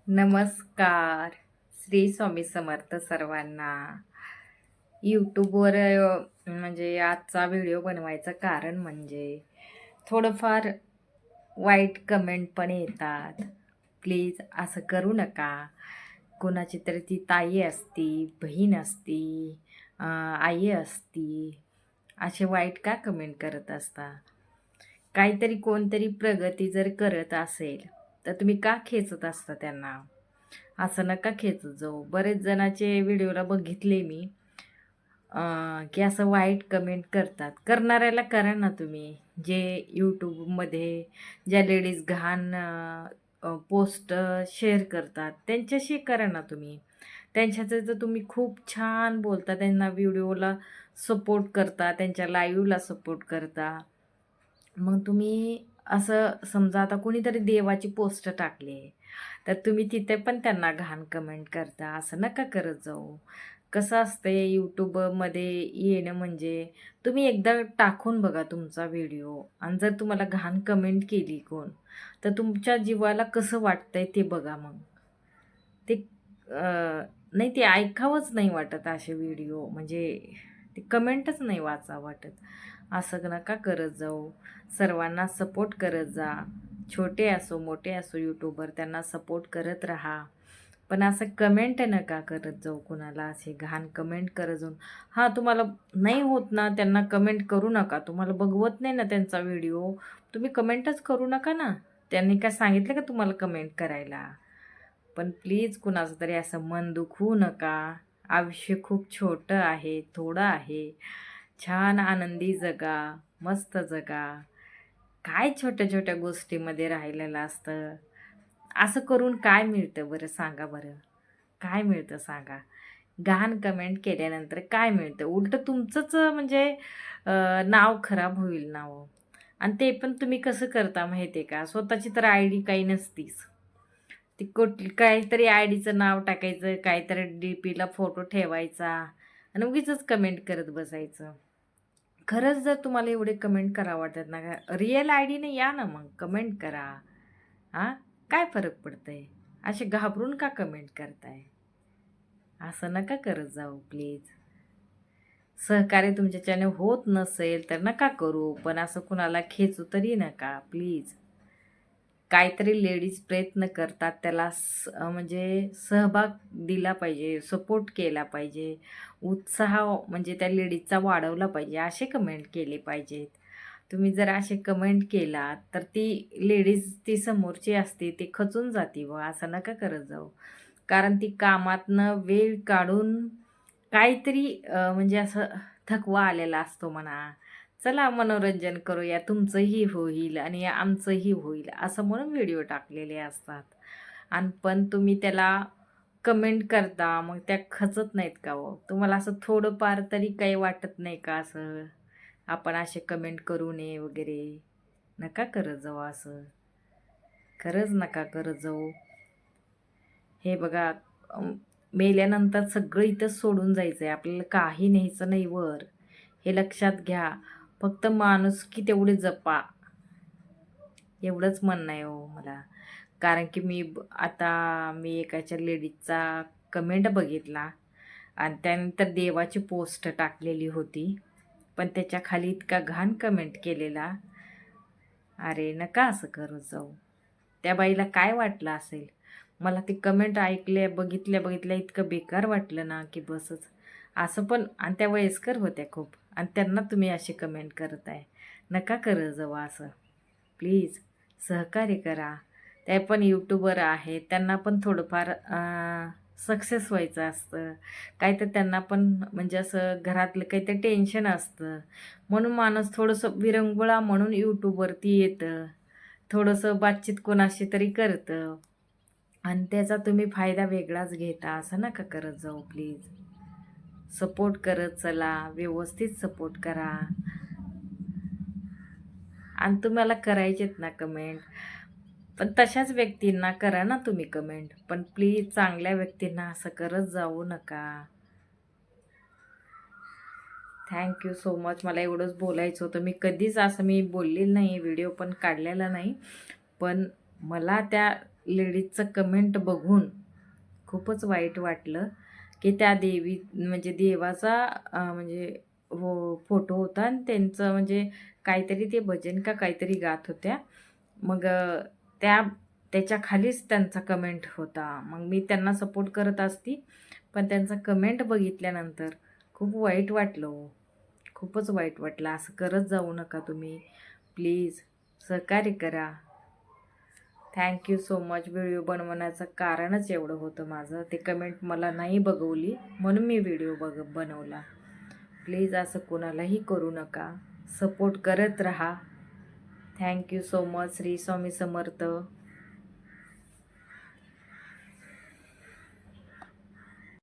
नमस्कार. श्री स्वामी समर्थ सर्वांना. यूट्यूबवर म्हणजे आजचा व्हिडिओ बनवायचं कारण म्हणजे थोडंफार वाईट कमेंट पण येतात. प्लीज असं करू नका. कोणाची तरी ती ताई असती, बहीण असती, आई असती. असे वाईट का कमेंट करत असता? काहीतरी कोणतरी प्रगती जर करत असेल, तर तुम्ही का खेचत असता त्यांना? असं नका खेचत जाऊ. बरेच जणाचे व्हिडिओला बघितले मी, की असं वाईट कमेंट करतात. करणाऱ्याला करा ना तुम्ही. जे यूट्यूबमध्ये ज्या लेडीज घाण पोस्ट शेअर करतात, त्यांच्याशी करा ना तुम्ही. त्यांच्याचं जर तुम्ही खूप छान बोलता, त्यांना व्हिडिओला सपोर्ट करता, त्यांच्या लाईव्हला सपोर्ट करता. मग तुम्ही असं समजा आता कोणीतरी देवाची पोस्ट टाकली आहे, तर तुम्ही तिथे पण त्यांना घाण कमेंट करता. असं नका करत जाऊ. कसं असतंय यूट्यूबमध्ये येणं म्हणजे तुम्ही एकदा टाकून बघा तुमचा व्हिडिओ आणि जर तुम्हाला घाण कमेंट केली कोण, तर तुमच्या जीवाला कसं वाटतंय ते बघा मग. ते नाही ते ऐकावंच नाही वाटत असे व्हिडिओ म्हणजे ते कमेंटच नाही वाचा वाटत. असं नका करत जाऊ. सर्वांना सपोर्ट करत जा. छोटे असो, मोठे असो यूट्यूबर त्यांना सपोर्ट करत राहा. पण असं कमेंट नका करत जाऊ कुणाला असे घाण कमेंट करत जाऊन. हां, तुम्हाला नाही होत ना त्यांना कमेंट करू नका. तुम्हाला बघवत नाही ना त्यांचा व्हिडिओ, तुम्ही कमेंटच करू नका ना. त्यांनी काय सांगितलं का तुम्हाला कमेंट करायला? पण प्लीज कुणाचं तरी असं मन दुखवू नका. आयुष्य खूप छोटं आहे, थोडं आहे. छान आनंदी जगा, मस्त जगा. काय छोट्या-छोट्या गोष्टीमध्ये राहिलेलं असतं. असं करून काय मिळतं बरं सांगा बरं? काय मिळतं सांगा? घाण कमेंट केल्यानंतर काय मिळतं? उलटं तुमचंच म्हणजे नाव खराब होईल ना हो. आणि ते पण तुम्ही कसं करता माहिती आहे का? स्वतःची तर आयडी काही नसतीच. ती काहीतरी आयडीचं नाव टाकायचं, काहीतरी डीपीला फोटो ठेवायचा आणि उगीचच कमेंट करत बसायचं. खरंच जर तुम्हाला एवढे कमेंट करावं वाटत ना, रिअल आयडीने या ना मग कमेंट करा. हां, काय फरक पडतंय? असे घाबरून का कमेंट करताय? असं नका करत जाऊ प्लीज. सहकार्य तुमच्याच्याने होत नसेल तर नका करू, पण असं कुणाला खेचू तरी नका प्लीज. काहीतरी लेडीज प्रयत्न करतात त्याला म्हणजे सहभाग दिला पाहिजे, सपोर्ट केला पाहिजे, उत्साह म्हणजे त्या लेडीजचा वाढवला पाहिजे, असे कमेंट केले पाहिजेत. तुम्ही जर असे कमेंट केलात तर ती लेडीज ती समोरची असते ती खचून जाते व असं नका करत जाऊ. कारण ती कामातनं वेळ काढून काहीतरी म्हणजे असं थकवा आलेला असतो म्हणा. चला मनोरंजन करूया, तुमचंही होईल आणि आमचंही होईल, असं म्हणून व्हिडिओ टाकलेले असतात. आणि पण तुम्ही त्याला कमेंट करता, मग त्या खचत नाहीत का हो? तुम्हाला असं थोडंफार तरी काही वाटत नाही का असं? आपण असे कमेंट करू नये वगैरे. नका करत जाऊ असं. खरंच नका करत जाऊ. हे बघा मेल्यानंतर सगळं इथंच सोडून जायचं आहे. आपल्याला काही न्यायचं नाही वर. हे लक्षात घ्या. फक्त माणुसकी तेवढी जपा. एवढंच म्हणणं आहे हो मला. कारण की आता मी एकाच्या लेडीजचा कमेंट बघितला आणि त्यानंतर देवाची पोस्ट टाकलेली होती. पण त्याच्या खाली इतका घाण कमेंट केलेला. अरे नका असं करत जाऊ. त्या बाईला काय वाटलं असेल? मला ती कमेंट बघितल्या इतकं बेकार वाटलं ना, की बसच. असं पण आणि त्या वयस्कर होत्या खूप आणि त्यांना तुम्ही अशी कमेंट करताय. नका करत जाऊ असं. प्लीज सहकार्य करा. त्या पण यूट्यूबर आहेत. त्यांना पण थोडंफार सक्सेस व्हायचं असतं. काहीतरी त्यांना पण म्हणजे असं घरातलं काहीतरी टेन्शन असतं. म्हणून माणूस थोडंसं विरंगुळा म्हणून यूट्यूबवरती येतं. थोडंसं बातचीत कोणाशी तरी करतं आणि त्याचा तुम्ही फायदा वेगळाच घेता. असं नका करत जाऊ प्लीज. सपोर्ट करत चला, व्यवस्थित सपोर्ट करा. आणि तुम्हाला करायचेत ना कमेंट, पण तशाच व्यक्तींना करा ना तुम्ही कमेंट. पण प्लीज चांगल्या व्यक्तींना असं करत जाऊ नका. Thank you so much. मला एवढंच बोलायचं होतं. मी कधीच असं बोललेलं नाही, व्हिडिओ पण काढलेला नाही. पण मला त्या लेडीजचं कमेंट बघून खूपच वाईट वाटलं, की त्या देवी म्हणजे देवाचा म्हणजे हो फोटो होता आणि त्यांचं म्हणजे काहीतरी ते भजन का काहीतरी गात होत्या. मग त्या त्याच्या खालीच त्यांचा कमेंट होता. मग मी त्यांना सपोर्ट करत असती, पण त्यांचा कमेंट बघितल्यानंतर खूप वाईट वाटलं हो. खूपच वाईट वाटलं. असं करत जाऊ नका तुम्ही. प्लीज सहकार्य करा. Thank you so much. Video बनवण्याचं कारणच एवढं होतं माझं. ते कमेंट मला नाही बघवली म्हणून मी व्हिडिओ बनवला. प्लीज असं कोणालाही करू नका. सपोर्ट करत राहा. Thank you so much. Shri Swami Samarth.